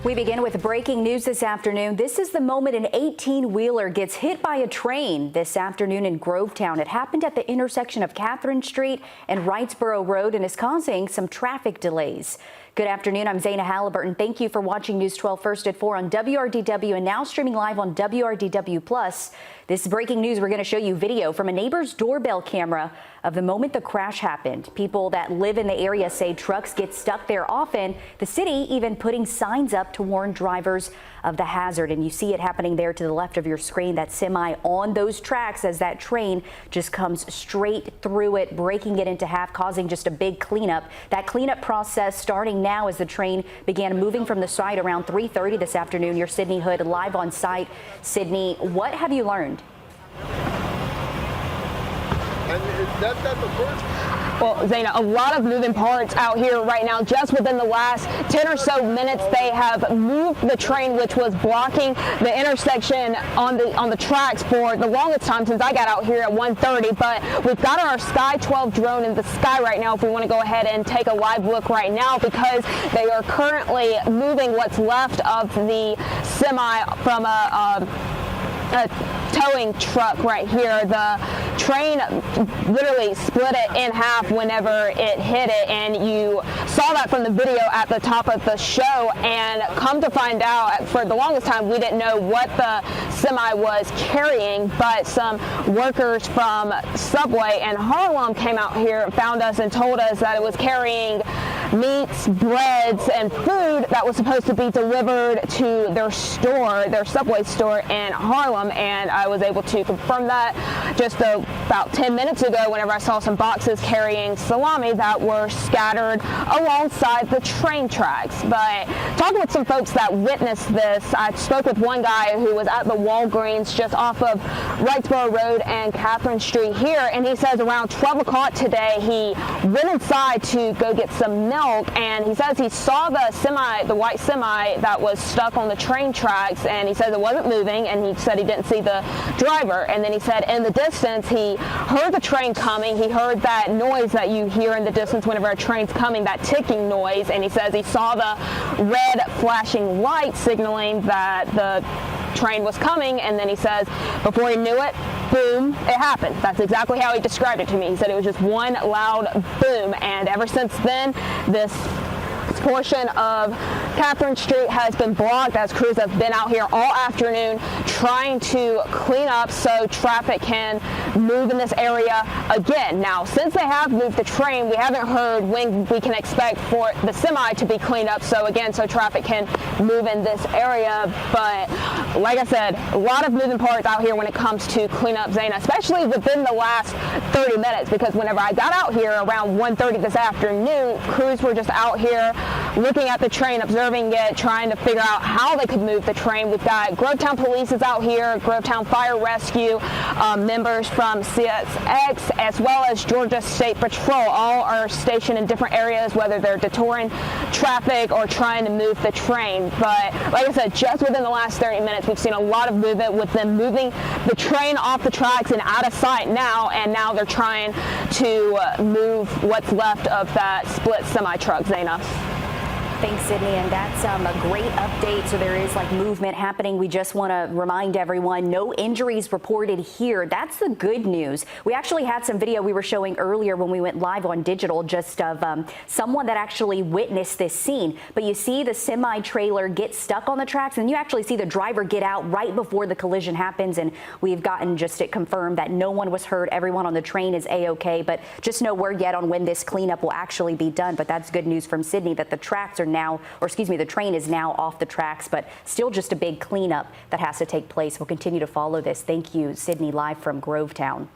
We begin with breaking news this afternoon. This is the moment an 18-wheeler gets hit by a train this afternoon in Grovetown. It happened at the intersection of Catherine Street and Wrightsboro Road and is causing some traffic delays. Good afternoon. I'm Zana Halliburton. Thank you for watching News 12 First at 4 on WRDW and now streaming live on WRDW+. This breaking news, we're going to show you video from a neighbor's doorbell camera of the moment the crash happened. People that live in the area say trucks get stuck there often. The city even putting signs up to warn drivers of the hazard. And you see it happening there to the left of your screen, that semi on those tracks as that train just comes straight through it, breaking it into half, causing just a big cleanup. That cleanup process starting now as the train began moving from the site around 3:30 this afternoon. Your Sydney Hood live on site. Sydney, what have you learned? Well, Zana, a lot of moving parts out here right now. Just within the last 10 or so minutes, they have moved the train, which was blocking the intersection on the tracks for the longest time since I got out here at 1:30. But we've got our Sky 12 drone in the sky right now if we want to go ahead and take a live look right now, because they are currently moving what's left of the semi from a towing truck right here. The train literally split it in half whenever it hit it, and you saw that from the video at the top of the show. And come to find out, for the longest time we didn't know what the semi was carrying, but some workers from Subway and Harlem came out here and found us and told us that it was carrying meats, breads, and food that was supposed to be delivered to their store, their Subway store in Harlem. And I was able to confirm that just about 10 minutes ago whenever I saw some boxes carrying salami that were scattered alongside the train tracks. But talking with some folks that witnessed this, I spoke with one guy who was at the Walgreens just off of Wrightsboro Road and Catherine Street here, and he says around 12 o'clock today he went inside to go get some milk, and he says he saw the white semi that was stuck on the train tracks, and he said it wasn't moving, and he said he didn't see the driver. And then he said in the distance he heard the train coming. He heard that noise that you hear in the distance whenever a train's coming, that ticking noise, and he says he saw the red flashing light signaling that the train was coming. And then he says before he knew it, boom, it happened. That's exactly how he described it to me. He said it was just one loud boom, and ever since then this portion of Catherine Street has been blocked as crews have been out here all afternoon trying to clean up so traffic can move in this area again. Now, since they have moved the train, we haven't heard when we can expect for the semi to be cleaned up, so traffic can move in this area. But like I said, a lot of moving parts out here when it comes to cleanup, Zana, especially within the last 30 minutes, because whenever I got out here around 1:30 this afternoon, crews were just out here looking at the train, observing it, trying to figure out how they could move the train. We've got Grovetown Police is out here, Grovetown Fire Rescue, members from CSX, as well as Georgia State Patrol. All are stationed in different areas, whether they're detouring traffic or trying to move the train. But like I said, just within the last 30 minutes, we've seen a lot of movement with them moving the train off the tracks and out of sight now, and now they're trying to move what's left of that split semi-truck, Zana. Thanks, Sydney, and that's a great update. So there is movement happening. We just want to remind everyone, no injuries reported here. That's the good news. We actually had some video we were showing earlier when we went live on digital, just of someone that actually witnessed this scene. But you see the semi-trailer get stuck on the tracks, and you actually see the driver get out right before the collision happens. And we've gotten just it confirmed that no one was hurt. Everyone on the train is A-OK, but just no word yet on when this cleanup will actually be done. But that's good news from Sydney that the tracks are now, or excuse me, the train is now off the tracks, but still just a big cleanup that has to take place. We'll continue to follow this. Thank you, Sydney, live from Grovetown.